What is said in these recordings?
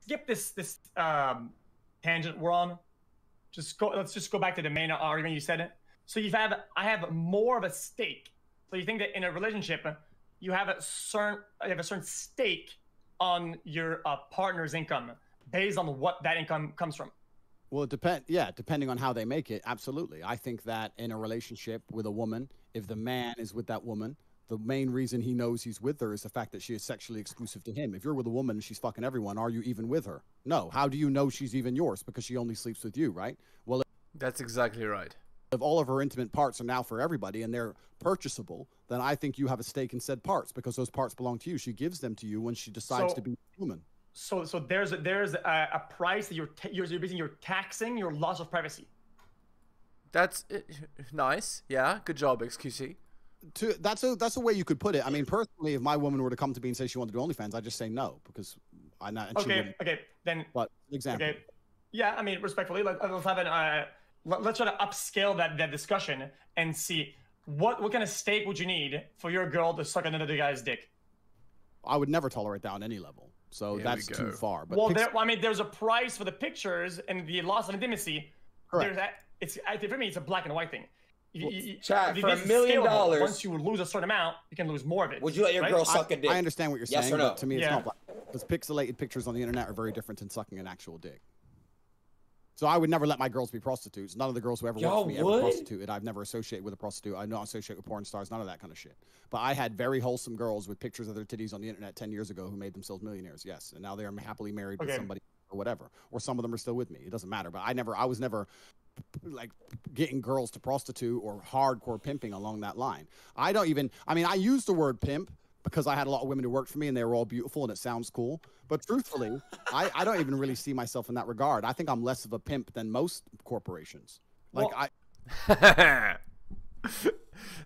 skip this tangent we're on. Let's just go back to the main argument you said. So I have more of a stake. So you think that in a relationship, you have a certain stake on your partner's income based on what that income comes from. Well, depending on how they make it, absolutely. I think that in a relationship with a woman, if the man is with that woman, the main reason he knows he's with her is the fact that she is sexually exclusive to him. If you're with a woman and she's fucking everyone, are you even with her? No. How do you know she's even yours? Because she only sleeps with you, right? Well, that's exactly right. If all of her intimate parts are now for everybody and they're purchasable, then I think you have a stake in said parts because those parts belong to you. She gives them to you when she decides to be human. So there's a price that you're taxing your loss of privacy. That's nice. Yeah, good job, xQc. That's a way you could put it. I mean, personally, if my woman were to come to me and say she wanted to do OnlyFans, I'd just say no because I'm not. Okay, then. But example. Okay, yeah, I mean, respectfully, let's have let's try to upscale that discussion and see what kind of stake would you need for your girl to suck another guy's dick. I would never tolerate that on any level. So that's too far. But I mean, there's a price for the pictures and the loss of intimacy. Correct. For me, it's a black and white thing. Chat, for $1 million, once you lose a certain amount, you can lose more of it. Would you let your girl suck a dick? I understand what you're saying, yes or no? but to me, it's not black. Because pixelated pictures on the internet are very different than sucking an actual dick. So I would never let my girls be prostitutes. None of the girls who ever worked for me ever prostituted. I've never associated with a prostitute. I don't associate with porn stars, none of that kind of shit. But I had very wholesome girls with pictures of their titties on the internet 10 years ago who made themselves millionaires, yes. And now they are happily married with somebody or whatever. Or some of them are still with me. It doesn't matter. But I was never like getting girls to prostitute or hardcore pimping along that line. I use the word pimp because I had a lot of women who worked for me and they were all beautiful and it sounds cool. But truthfully, I don't even really see myself in that regard. I think I'm less of a pimp than most corporations.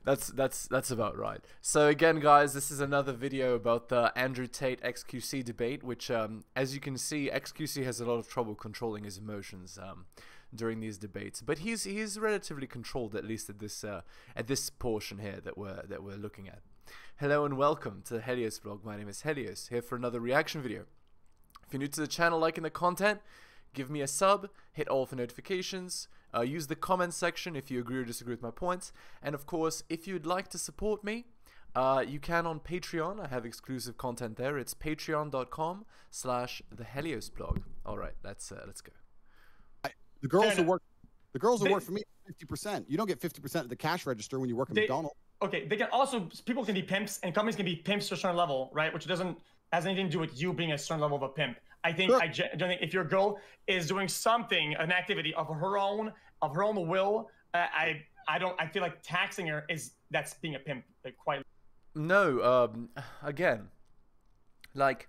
That's about right. So again, guys, this is another video about the Andrew Tate xQc debate, which as you can see, xQc has a lot of trouble controlling his emotions during these debates, but he's relatively controlled, at least at this portion here that we're looking at. Hello and welcome to the Helios vlog. My name is Helios, here for another reaction video. If you're new to the channel, liking the content, give me a sub, hit all for notifications, use the comment section if you agree or disagree with my points, and of course, if you'd like to support me, you can on Patreon. I have exclusive content there. It's patreon.com/theheliosblog. All right, let's go. The girls who work for me 50%. You don't get 50% of the cash register when you work at McDonald's. Okay, people can be pimps and companies can be pimps to a certain level, right? Which has anything to do with you being a certain level of a pimp. I think I don't think if your girl is doing something, an activity of her own will, I feel like taxing her that's being a pimp, like quite. No, again, like.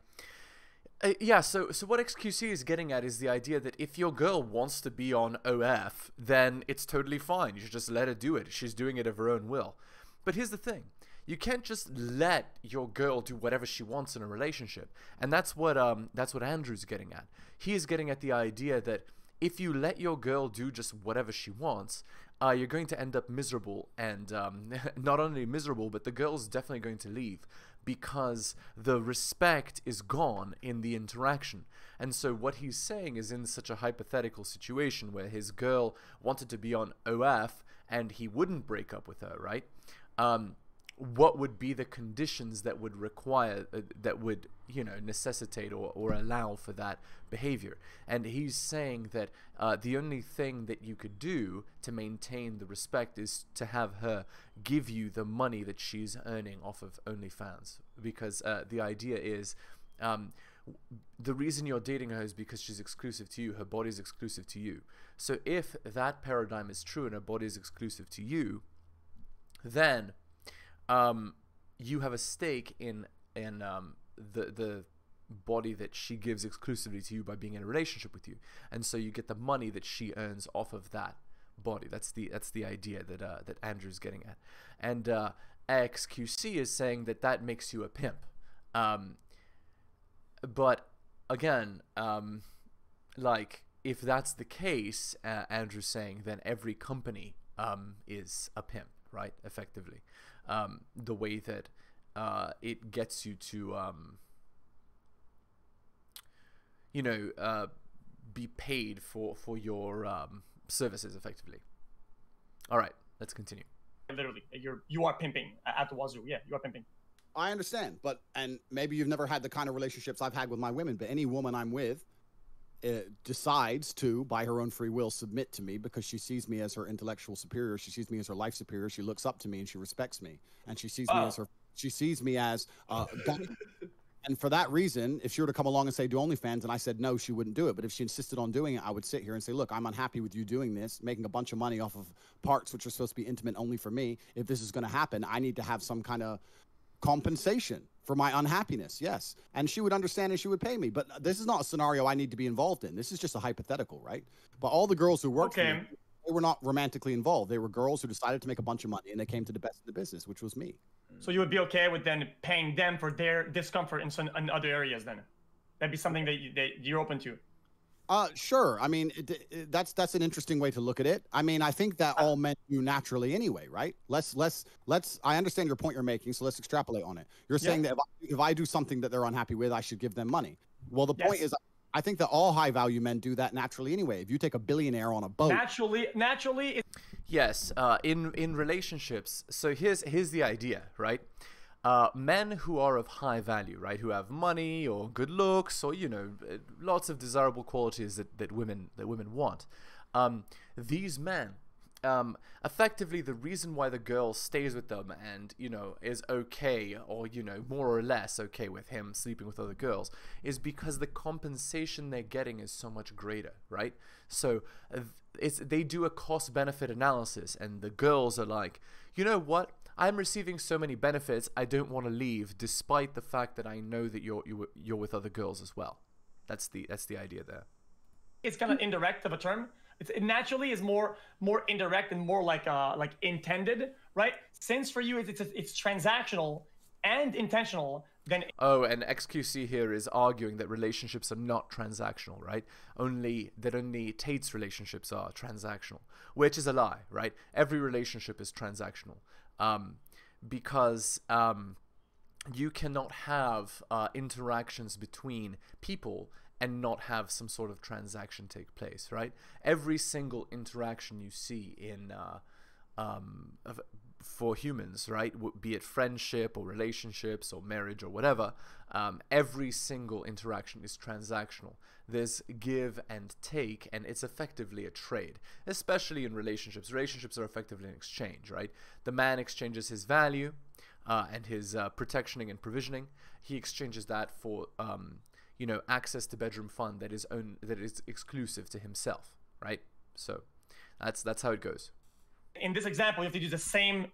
Yeah, so what xQc is getting at is the idea that if your girl wants to be on OF, then it's totally fine. You should just let her do it. She's doing it of her own will. But here's the thing. You can't just let your girl do whatever she wants in a relationship. And that's what Andrew's getting at. He is getting at the idea that if you let your girl do just whatever she wants, you're going to end up miserable. And not only miserable, but the girl's definitely going to leave, because the respect is gone in the interaction. And so what he's saying is, in such a hypothetical situation where his girl wanted to be on OF and he wouldn't break up with her, right? What would be the conditions that would require, that would, necessitate or allow for that behavior? And he's saying that the only thing that you could do to maintain the respect is to have her give you the money that she's earning off of OnlyFans, because the idea is the reason you're dating her is because she's exclusive to you. Her body is exclusive to you. So if that paradigm is true and her body is exclusive to you, then you have a stake in the body that she gives exclusively to you by being in a relationship with you, and so you get the money that she earns off of that body. That's the idea that Andrew's getting at, and xQc is saying that makes you a pimp. But again, like, if that's the case, Andrew's saying, then every company is a pimp, right? Effectively. The way that it gets you to you know, be paid for your services effectively. All right, let's continue. Literally, you are pimping at the wazoo. Yeah, you are pimping. I understand, and maybe you've never had the kind of relationships I've had with my women, but any woman I'm with decides to, by her own free will, submit to me because she sees me as her intellectual superior. She sees me as her life superior. She looks up to me and she respects me, and she sees me as God. And for that reason, if she were to come along and say, do OnlyFans, and I said no, she wouldn't do it. But if she insisted on doing it, I would sit here and say, look, I'm unhappy with you doing this, making a bunch of money off of parts which are supposed to be intimate only for me. If this is going to happen, I need to have some kind of compensation for my unhappiness. Yes. And she would understand and she would pay me. But this is not a scenario I need to be involved in. This is just a hypothetical, right? But all the girls who worked for me, they were not romantically involved. They were girls who decided to make a bunch of money, and they came to the best of the business, which was me. So you would be okay with then paying them for their discomfort in other areas then? That'd be something that you're open to? Sure. I mean, that's an interesting way to look at it. I mean, I think that all men do naturally anyway, right? I understand your point you're making, so let's extrapolate on it. You're saying that if I do something that they're unhappy with, I should give them money. Well, the point is, I think that all high-value men do that naturally anyway. If you take a billionaire on a boat... Naturally... Yes, in relationships, so here's the idea, right? Men who are of high value, right, who have money or good looks or, you know, lots of desirable qualities that women want. These men, effectively the reason why the girl stays with them and, you know, is okay or, you know, more or less okay with him sleeping with other girls is because the compensation they're getting is so much greater, right? So they do a cost-benefit analysis, and the girls are like, you know what? I'm receiving so many benefits, I don't want to leave, despite the fact that I know that you're with other girls as well. That's the idea there. It's kind of indirect of a term. It naturally is more indirect and more like intended, right? Since for you it's transactional and intentional. Then oh, and xQc here is arguing that relationships are not transactional, right? Only Tate's relationships are transactional, which is a lie, right? Every relationship is transactional, because you cannot have interactions between people and not have some sort of transaction take place, right? Every single interaction you see in for humans, right, be it friendship or relationships or marriage or whatever, every single interaction is transactional. There's give and take, and it's effectively a trade, especially in relationships. Relationships are effectively an exchange, right? The man exchanges his value and his protectioning and provisioning. He exchanges that for you know, access to bedroom fun that is exclusive to himself, right? So that's how it goes. In this example, you have to use the same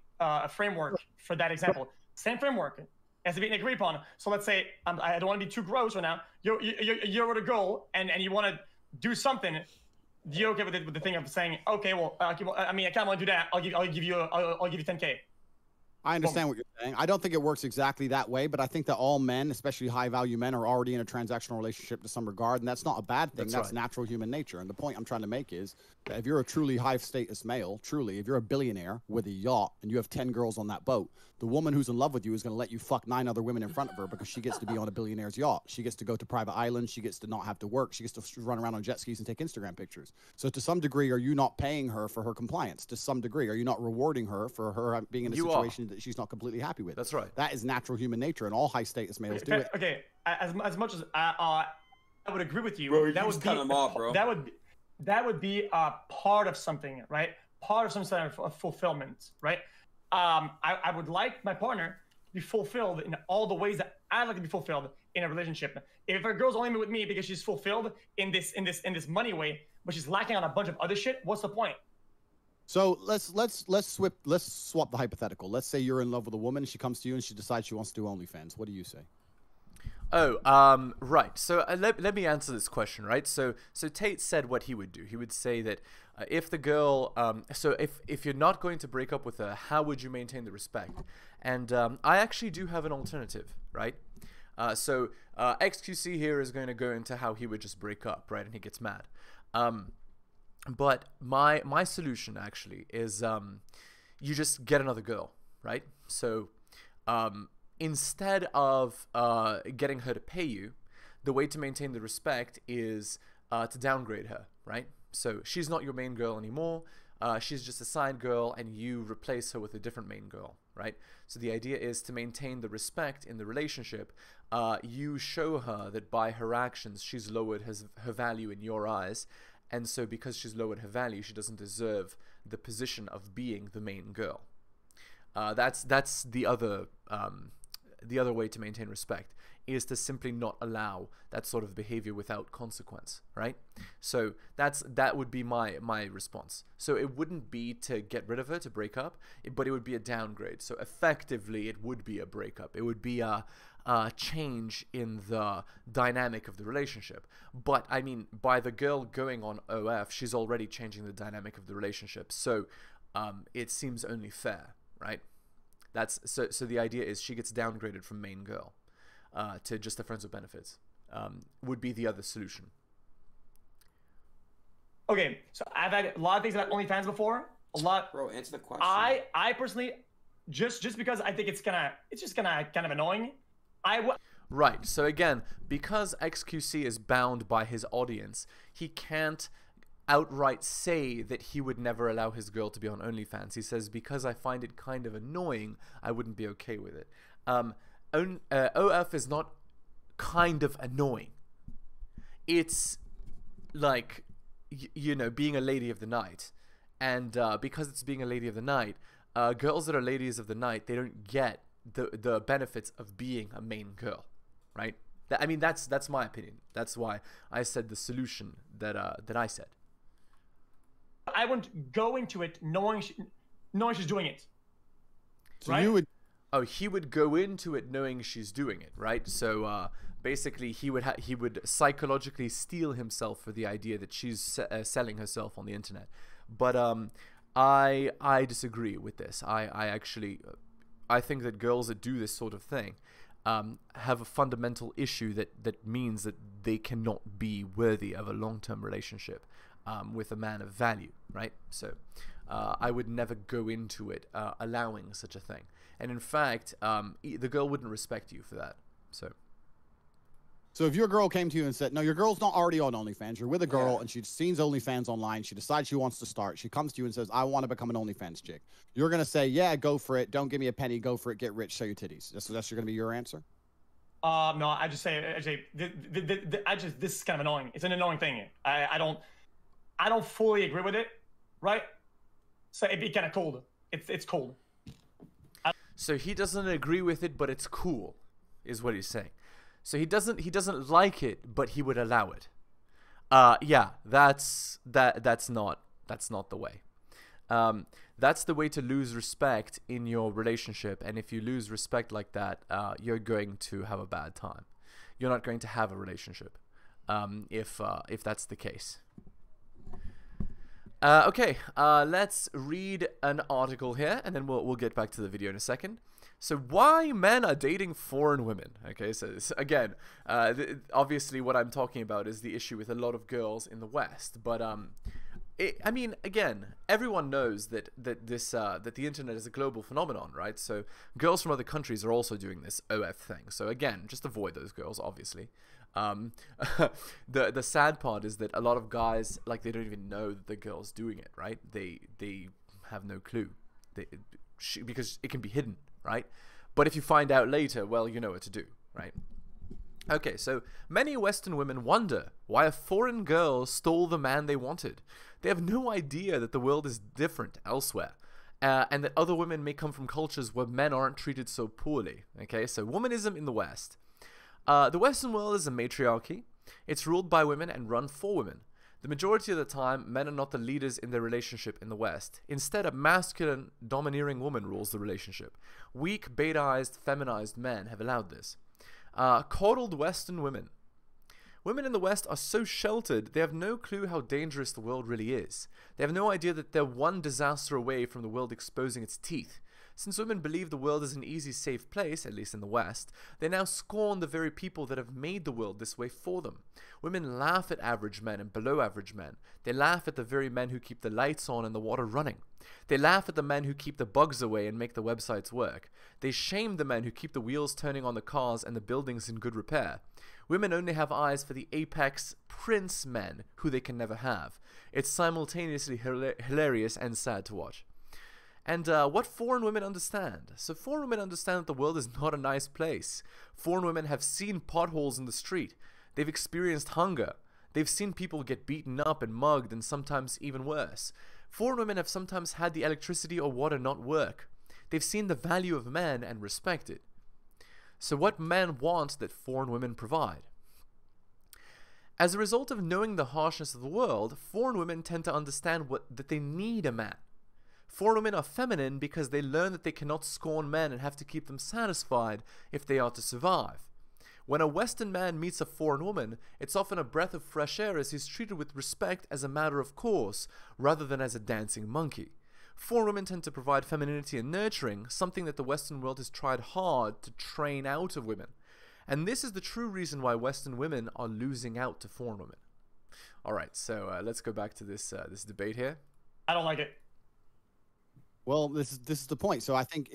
framework for that example. Same framework has to be agreed upon. So let's say I don't want to be too gross right now. You're with a girl and you want to do something. You're okay with the thing of saying, okay, well, I mean, I kind of want to do that. I'll give you 10K. I understand what you're saying. I don't think it works exactly that way, but I think that all men, especially high-value men, are already in a transactional relationship to some regard, and that's not a bad thing. That's natural human nature. And the point I'm trying to make is that if you're a truly high-status male, if you're a billionaire with a yacht and you have 10 girls on that boat, the woman who's in love with you is going to let you fuck 9 other women in front of her because she gets to be on a billionaire's yacht. She gets to go to private islands. She gets to not have to work. She gets to run around on jet skis and take Instagram pictures. So to some degree, are you not paying her for her compliance? To some degree, are you not rewarding her for her being in a situation that she's not completely happy with? That's right. That is natural human nature, and all high-status males do it. Okay, as much as I would agree with you, bro, that would cut him off, bro. That would be a part of something, right? Part of some sort of fulfillment, right? I would like my partner to be fulfilled in all the ways that I'd like to be fulfilled in a relationship. If a girl's only with me because she's fulfilled in this money way, but she's lacking on a bunch of other shit, what's the point? So let's swap the hypothetical. Let's say you're in love with a woman and she comes to you and she decides she wants to do OnlyFans. What do you say? Oh, right. So let me answer this question, right? So Tate said what he would do. He would say that if the girl, so if you're not going to break up with her, how would you maintain the respect? And I actually do have an alternative, right? So xQc here is going to go into how he would just break up, right? And he gets mad. But my solution actually is you just get another girl, right? So instead of getting her to pay you, the way to maintain the respect is to downgrade her, right? So she's not your main girl anymore. She's just a side girl, and you replace her with a different main girl, right? So the idea is to maintain the respect in the relationship. You show her that by her actions, she's lowered her value in your eyes. And so because she's lowered her value, she doesn't deserve the position of being the main girl. That's the other way to maintain respect, is to simply not allow that sort of behavior without consequence, right? So that would be my response. So it wouldn't be to get rid of her, to break up, but it would be a downgrade. So effectively, it would be a breakup. It would be a change in the dynamic of the relationship. But I mean, by the girl going on OF, she's already changing the dynamic of the relationship. So it seems only fair, right? So the idea is she gets downgraded from main girl to just a friends with benefits. Would be the other solution. Okay, so I've had a lot of things about OnlyFans before. A lot. Bro, answer the question. I personally, just because I think it's just gonna kind of annoying. Right. So again, because xQc is bound by his audience, he can't outright say that he would never allow his girl to be on OnlyFans. He says, because I find it kind of annoying, I wouldn't be okay with it. OF is not kind of annoying. It's like, you know, being a lady of the night. And because it's being a lady of the night, girls that are ladies of the night, they don't get the benefits of being a main girl, right? I mean, that's my opinion. That's why I said the solution that I said. I wouldn't go into it knowing she's doing it. So right? you would. Oh, he would go into it knowing she's doing it, right? So basically, he would psychologically steel himself for the idea that she's selling herself on the internet. But I disagree with this. I think that girls that do this sort of thing have a fundamental issue that means that they cannot be worthy of a long-term relationship with a man of value, right? So I would never go into it allowing such a thing. And in fact, the girl wouldn't respect you for that. So if your girl came to you and said, no, your girl's not already on OnlyFans, you're with a girl and she sees OnlyFans online, she decides she wants to start, she comes to you and says, I want to become an OnlyFans chick. You're going to say, yeah, go for it. Don't give me a penny. Go for it. Get rich. Show your titties. That's going to be your answer? No, I just say, this is kind of annoying. It's an annoying thing. I don't fully agree with it, right? So it'd be kind of cold. It's cold. So he doesn't agree with it, but it's cool, is what he's saying. So he doesn't like it, but he would allow it. Yeah, that's not the way. That's the way to lose respect in your relationship, and if you lose respect like that, you're going to have a bad time. You're not going to have a relationship if that's the case. Okay, let's read an article here, and then we'll get back to the video in a second. So why men are dating foreign women? Okay, so again, obviously what I'm talking about is the issue with a lot of girls in the West. But I mean, again, everyone knows that the internet is a global phenomenon, right? So girls from other countries are also doing this OF thing. So again, just avoid those girls, obviously. The sad part is that a lot of guys, like, they don't even know that the girl's doing it, right? They have no clue, because it can be hidden, right? But if you find out later, well, you know what to do, right? Okay, so many Western women wonder why a foreign girl stole the man they wanted. They have no idea that the world is different elsewhere, and that other women may come from cultures where men aren't treated so poorly. Okay, so womanism in the West. The Western world is a matriarchy. It's ruled by women and run for women. The majority of the time, men are not the leaders in their relationship in the West. Instead, a masculine, domineering woman rules the relationship. Weak, betaized, feminized men have allowed this. Coddled Western women. Women in the West are so sheltered, they have no clue how dangerous the world really is. They have no idea that they're one disaster away from the world exposing its teeth. Since women believe the world is an easy, safe place, at least in the West, they now scorn the very people that have made the world this way for them. Women laugh at average men and below average men. They laugh at the very men who keep the lights on and the water running. They laugh at the men who keep the bugs away and make the websites work. They shame the men who keep the wheels turning on the cars and the buildings in good repair. Women only have eyes for the apex prince men who they can never have. It's simultaneously hilarious and sad to watch. And what foreign women understand? So foreign women understand that the world is not a nice place. Foreign women have seen potholes in the street. They've experienced hunger. They've seen people get beaten up and mugged and sometimes even worse. Foreign women have sometimes had the electricity or water not work. They've seen the value of man and respect it. So what men want that foreign women provide? As a result of knowing the harshness of the world, foreign women tend to understand that they need a man. Foreign women are feminine because they learn that they cannot scorn men and have to keep them satisfied if they are to survive. When a Western man meets a foreign woman, it's often a breath of fresh air as he's treated with respect as a matter of course, rather than as a dancing monkey. Foreign women tend to provide femininity and nurturing, something that the Western world has tried hard to train out of women. And this is the true reason why Western women are losing out to foreign women. Alright, so let's go back to this debate here. I don't like it. Well, this is the point. So I think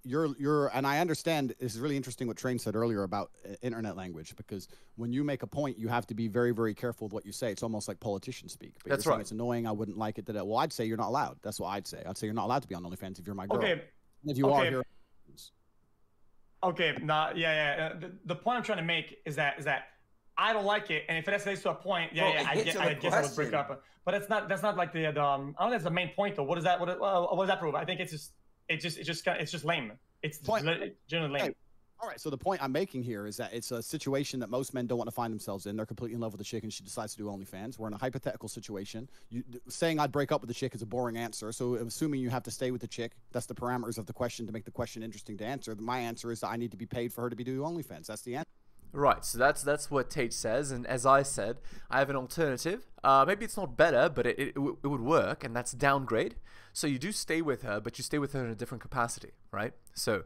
you're and I understand this is really interesting what Train said earlier about internet language, because when you make a point, you have to be very, very careful with what you say. It's almost like politicians speak. But That's you're saying right. It's annoying. I wouldn't like it. Well, I'd say you're not allowed. That's what I'd say. I'd say you're not allowed to be on OnlyFans if you're my girl. Okay. And if you are here. Okay. The point I'm trying to make is that I don't like it, and if it escalates to a point, I guess I would break up. But that's not like the I don't think that's the main point though. What does that prove? I think it's just lame. It's generally lame. Hey, all right, so the point I'm making here is that it's a situation that most men don't want to find themselves in. They're completely in love with the chick and she decides to do OnlyFans. We're in a hypothetical situation. Saying I'd break up with the chick is a boring answer. So assuming you have to stay with the chick, that's the parameters of the question to make the question interesting to answer. My answer is that I need to be paid for her to be doing OnlyFans. That's the answer. Right, so that's what Tate says, and as I said, I have an alternative. Maybe it's not better, but it would work, and that's downgrade. So you do stay with her, but you stay with her in a different capacity, right? So,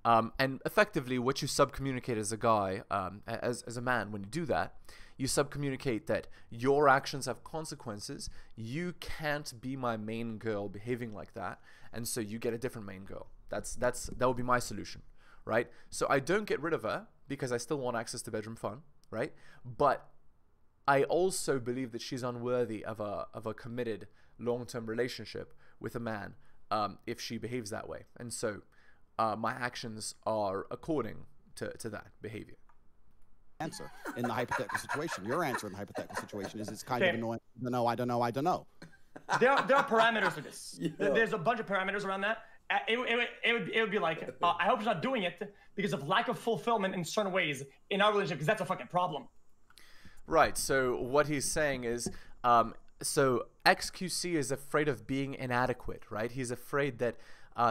and effectively, what you subcommunicate as a guy, as a man, when you do that, you subcommunicate that your actions have consequences. You can't be my main girl behaving like that, and so you get a different main girl. That would be my solution, right? So I don't get rid of her, because I still want access to bedroom fun, right? But I also believe that she's unworthy of a committed long-term relationship with a man if she behaves that way. And so my actions are according to that behavior. Answer in the hypothetical situation. Your answer in the hypothetical situation is it's kind of annoying. I don't know. There are parameters to this. Yeah. There's a bunch of parameters around that. It would be like, I hope she's not doing it because of lack of fulfillment in certain ways in our relationship, because that's a fucking problem. Right, so what he's saying is, so xQc is afraid of being inadequate, right? He's afraid that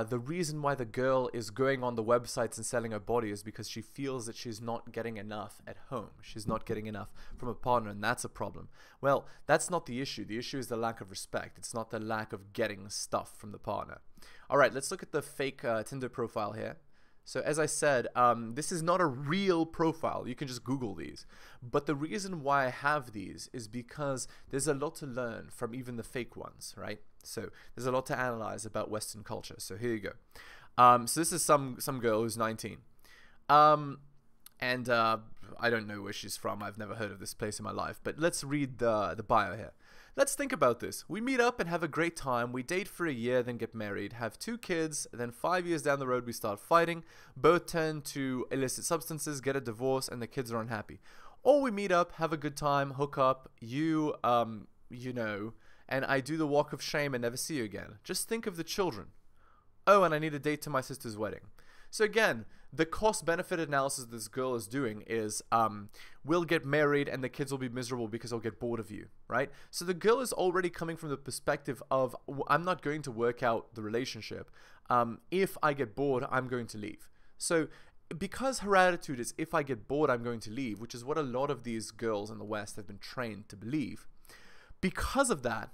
the reason why the girl is going on the websites and selling her body is because she feels that she's not getting enough at home. She's not getting enough from a partner, and that's a problem. Well, that's not the issue. The issue is the lack of respect. It's not the lack of getting stuff from the partner. All right, let's look at the fake Tinder profile here. So as I said, this is not a real profile. You can just Google these. But the reason why I have these is because there's a lot to learn from even the fake ones, right? So there's a lot to analyze about Western culture. So here you go. So this is some girl who's 19. And I don't know where she's from. I've never heard of this place in my life. But let's read the bio here. Let's think about this. We meet up and have a great time. We date for a year, then get married, have 2 kids, then 5 years down the road we start fighting. Both turn to illicit substances, get a divorce, and the kids are unhappy. Or we meet up, have a good time, hook up, you know, and I do the walk of shame and never see you again. Just think of the children. Oh, and I need a date to my sister's wedding. So again, the cost-benefit analysis this girl is doing is we'll get married and the kids will be miserable because they'll get bored of you, right? So the girl is already coming from the perspective of I'm not going to work out the relationship. If I get bored, I'm going to leave. So because her attitude is if I get bored, I'm going to leave, which is what a lot of these girls in the West have been trained to believe. Because of that,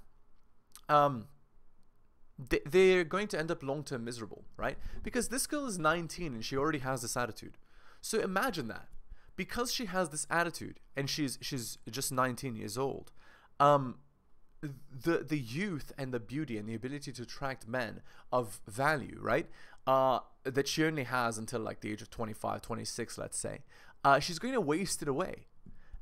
they're going to end up long-term miserable, right? Because this girl is 19 and she already has this attitude. So imagine that. Because she has this attitude and she's just 19 years old, the youth and the beauty and the ability to attract men of value, right? That she only has until like the age of 25, 26, let's say. She's going to waste it away.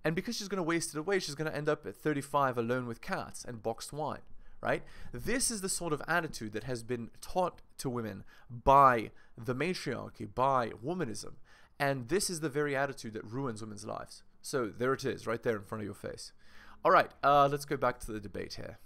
And because she's going to waste it away, she's going to end up at 35 alone with cats and boxed wine, right? This is the sort of attitude that has been taught to women by the matriarchy, by womanism. And this is the very attitude that ruins women's lives. So there it is, right there in front of your face. All right, let's go back to the debate here.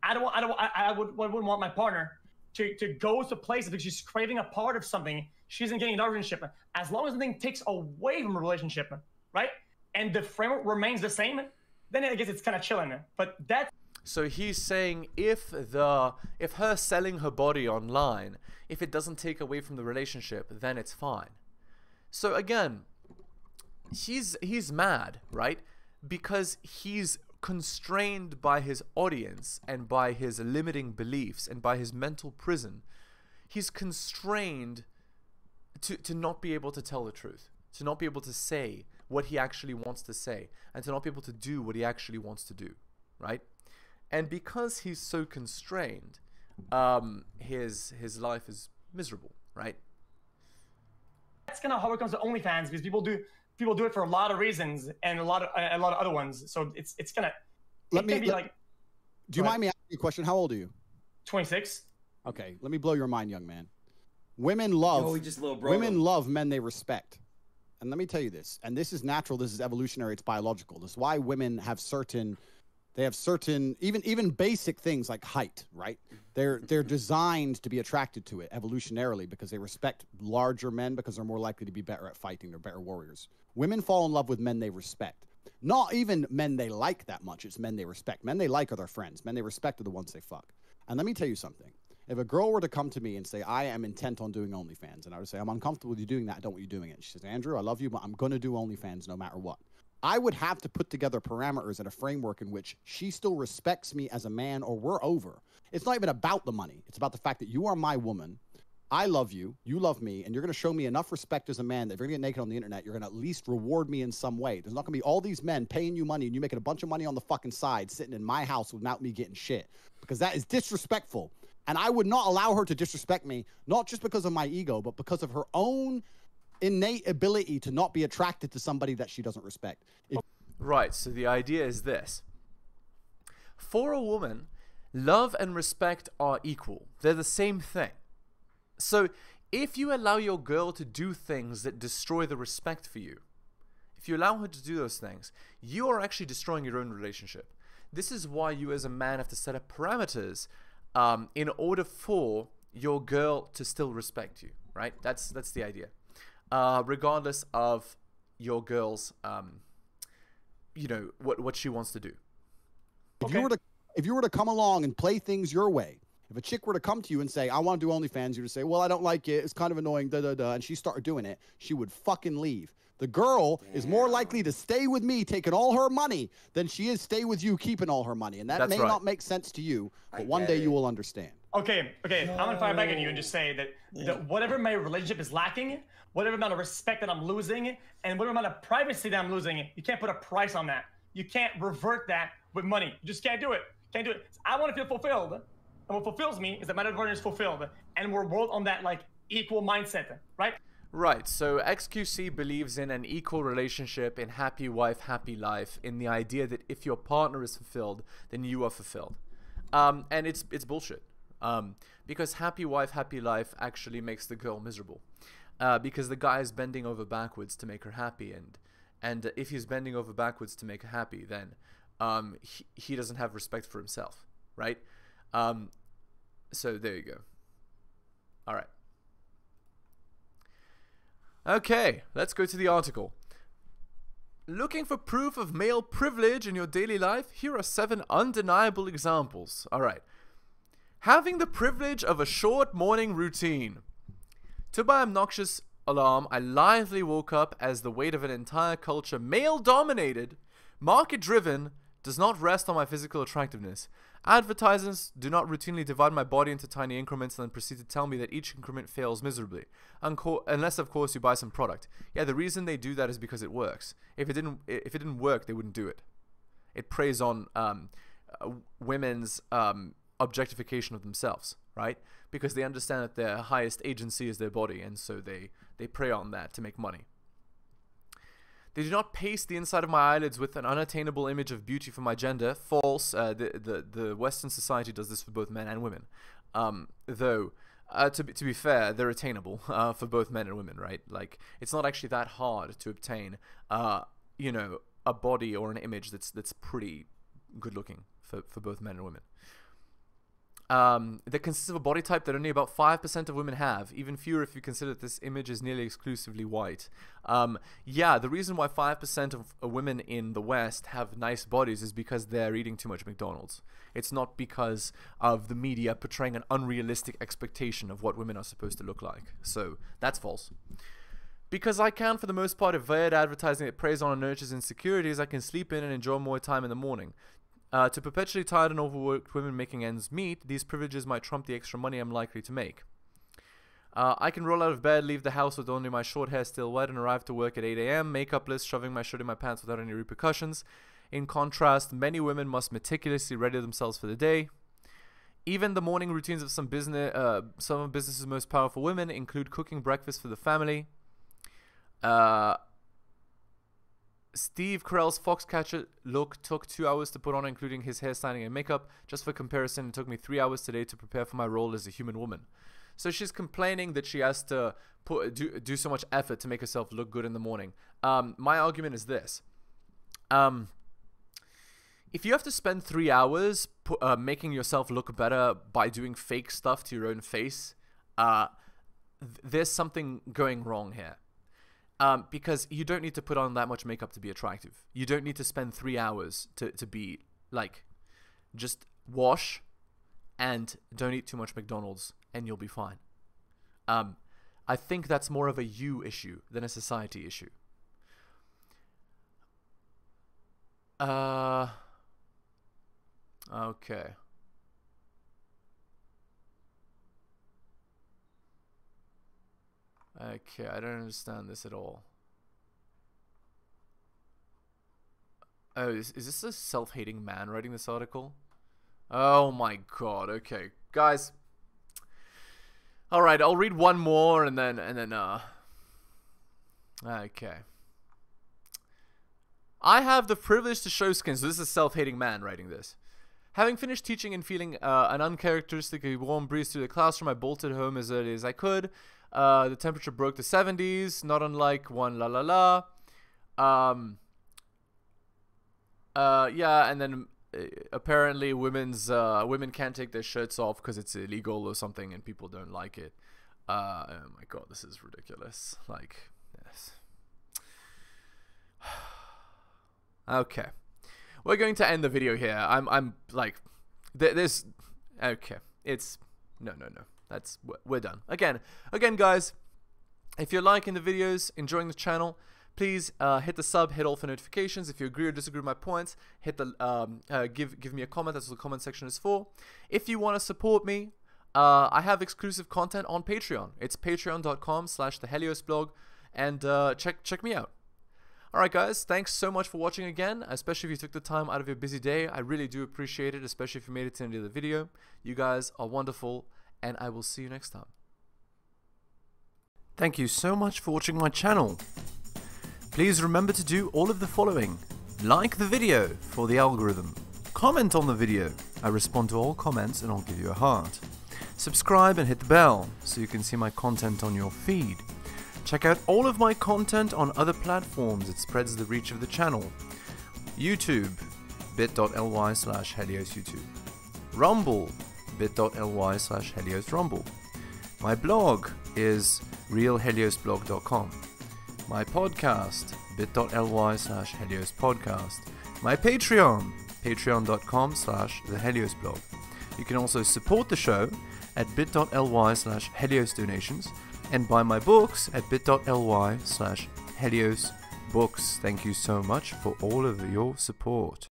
I wouldn't want my partner to go to places because she's craving a part of something she isn't getting in our relationship. As long as something takes away from a relationship, right? And the framework remains the same, then I guess it's kind of chilling. But that. So he's saying if her selling her body online, if it doesn't take away from the relationship, then it's fine. So again, he's mad, right? Because he's constrained by his audience and by his limiting beliefs and by his mental prison. He's constrained to not be able to tell the truth, to not be able to say what he actually wants to say, and to not be able to do what he actually wants to do, right? And because he's so constrained, his life is miserable, right? That's kind of how it comes to OnlyFans, because people do it for a lot of reasons and a lot of other ones. So it's kind of do you mind me asking you a question? How old are you? 26. Okay, let me blow your mind, young man. Women love men they respect. And let me tell you this, and this is natural, this is evolutionary, it's biological. This is why women have certain even basic things like height, right? They're designed to be attracted to it evolutionarily because they respect larger men because they're more likely to be better at fighting. They're better warriors. Women fall in love with men they respect. Not even men they like that much. It's men they respect. Men they like are their friends. Men they respect are the ones they fuck. And let me tell you something. If a girl were to come to me and say, I am intent on doing OnlyFans, and I would say, I'm uncomfortable with you doing that, I don't want you doing it. She says, Andrew, I love you, but I'm going to do OnlyFans no matter what. I would have to put together parameters and a framework in which she still respects me as a man, or we're over. It's not even about the money. It's about the fact that you are my woman. I love you. You love me. And you're going to show me enough respect as a man that if you're going to get naked on the internet, you're going to at least reward me in some way. There's not going to be all these men paying you money and you making a bunch of money on the fucking side sitting in my house without me getting shit, because that is disrespectful. And I would not allow her to disrespect me, not just because of my ego, but because of her own innate ability to not be attracted to somebody that she doesn't respect. Right, so the idea is this. For a woman, love and respect are equal. They're the same thing. So if you allow your girl to do things that destroy the respect for you, if you allow her to do those things, you are actually destroying your own relationship. This is why you as a man have to set up parameters in order for your girl to still respect you, right? That's the idea. Regardless of your girl's, you know, what she wants to do. If you were to come along and play things your way, if a chick were to come to you and say, I want to do OnlyFans, you would say, well, I don't like it. It's kind of annoying, and she started doing it, she would fucking leave. The girl is more likely to stay with me taking all her money than she is stay with you keeping all her money. And that may not make sense to you, but one day you will understand. Okay. I'm going to fire back at you and just say that whatever my relationship is lacking, whatever amount of respect that I'm losing, and whatever amount of privacy that I'm losing, you can't put a price on that. You can't revert that with money. You just can't do it. Can't do it. I want to feel fulfilled. And what fulfills me is that my partner is fulfilled. And we're both on that, like, equal mindset, right? Right, so XQC believes in an equal relationship, in happy wife, happy life, in the idea that if your partner is fulfilled, then you are fulfilled. And it's bullshit. Because happy wife, happy life actually makes the girl miserable. Because the guy is bending over backwards to make her happy, and if he's bending over backwards to make her happy, then he doesn't have respect for himself, right? So there you go. All right. Okay, let's go to the article. Looking for proof of male privilege in your daily life? Here are 7 undeniable examples. All right. Having the privilege of a short morning routine. To my obnoxious alarm, I lithely woke up as the weight of an entire culture, male-dominated, market-driven, does not rest on my physical attractiveness. Advertisers do not routinely divide my body into tiny increments and then proceed to tell me that each increment fails miserably. Unless, of course, you buy some product. Yeah, the reason they do that is because it works. If it didn't work, they wouldn't do it. It preys on women's objectification of themselves, right? Because they understand that their highest agency is their body, and so they prey on that to make money. They do not paste the inside of my eyelids with an unattainable image of beauty for my gender. False. The Western society does this for both men and women. Though, to be fair, they're attainable for both men and women, right? Like, it's not actually that hard to obtain, you know, a body or an image that's pretty good looking for both men and women. That consists of a body type that only about 5% of women have, even fewer if you consider that this image is nearly exclusively white. Yeah, the reason why 5% of women in the West have nice bodies is because they're eating too much McDonald's. It's not because of the media portraying an unrealistic expectation of what women are supposed to look like. So, that's false. Because I can, for the most part, avoid advertising that preys on and nurtures insecurities, I can sleep in and enjoy more time in the morning. To perpetually tired and overworked women making ends meet, these privileges might trump the extra money I'm likely to make. I can roll out of bed, leave the house with only my short hair still wet, and arrive to work at 8 AM, makeupless, shoving my shirt in my pants without any repercussions. In contrast, many women must meticulously ready themselves for the day. Even the morning routines of some of business's most powerful women include cooking breakfast for the family. Steve Carell's Foxcatcher look took 2 hours to put on, including his hairstyling and makeup. Just for comparison, it took me 3 hours today to prepare for my role as a human woman. So she's complaining that she has to do so much effort to make herself look good in the morning. My argument is this. If you have to spend 3 hours making yourself look better by doing fake stuff to your own face, there's something going wrong here. Because you don't need to put on that much makeup to be attractive. You don't need to spend 3 hours to be, like, just wash and don't eat too much McDonald's and you'll be fine. I think that's more of a you issue than a society issue. Okay. Okay, I don't understand this at all. Oh, is this a self-hating man writing this article? Oh my god, okay. Guys. Alright, I'll read one more and then, okay. I have the privilege to show skin. So this is a self-hating man writing this. Having finished teaching and feeling an uncharacteristically warm breeze through the classroom, I bolted home as early as I could. The temperature broke the 70s, not unlike one la la la. Yeah, and then apparently women can't take their shirts off because it's illegal or something, and people don't like it. Oh my god, this is ridiculous. Like, yes. Okay, we're going to end the video here. I'm like, there's okay. It's no. We're done. Again, guys, if you're liking the videos, enjoying the channel, please hit the sub, hit all for notifications. If you agree or disagree with my points, hit the give me a comment. That's what the comment section is for. If you want to support me, I have exclusive content on Patreon. It's patreon.com/theheliosblog, and check me out. Alright guys, thanks so much for watching again, especially if you took the time out of your busy day. I really do appreciate it, especially if you made it to the end of the video. You guys are wonderful, and I will see you next time. Thank you so much for watching my channel. Please remember to do all of the following. Like the video for the algorithm. Comment on the video. I respond to all comments and I'll give you a heart. Subscribe and hit the bell so you can see my content on your feed. Check out all of my content on other platforms. It spreads the reach of the channel. YouTube, bit.ly/HeliosYouTube. Rumble, bit.ly/HeliosRumble. My blog is realheliosblog.com. My podcast, bit.ly/HeliosPodcast. My Patreon, patreon.com/theheliosblog. You can also support the show at bit.ly/HeliosDonations and buy my books at bit.ly/HeliosBooks. Thank you so much for all of your support.